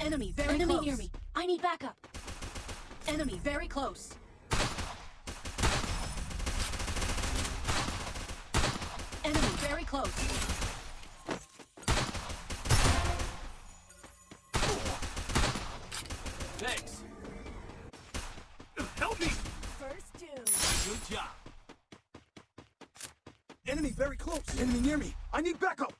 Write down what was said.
Enemy very close. Enemy near me. I need backup. Enemy very close. Enemy very close. Thanks. Help me! First doom. Good job. Enemy very close. Enemy near me. I need backup.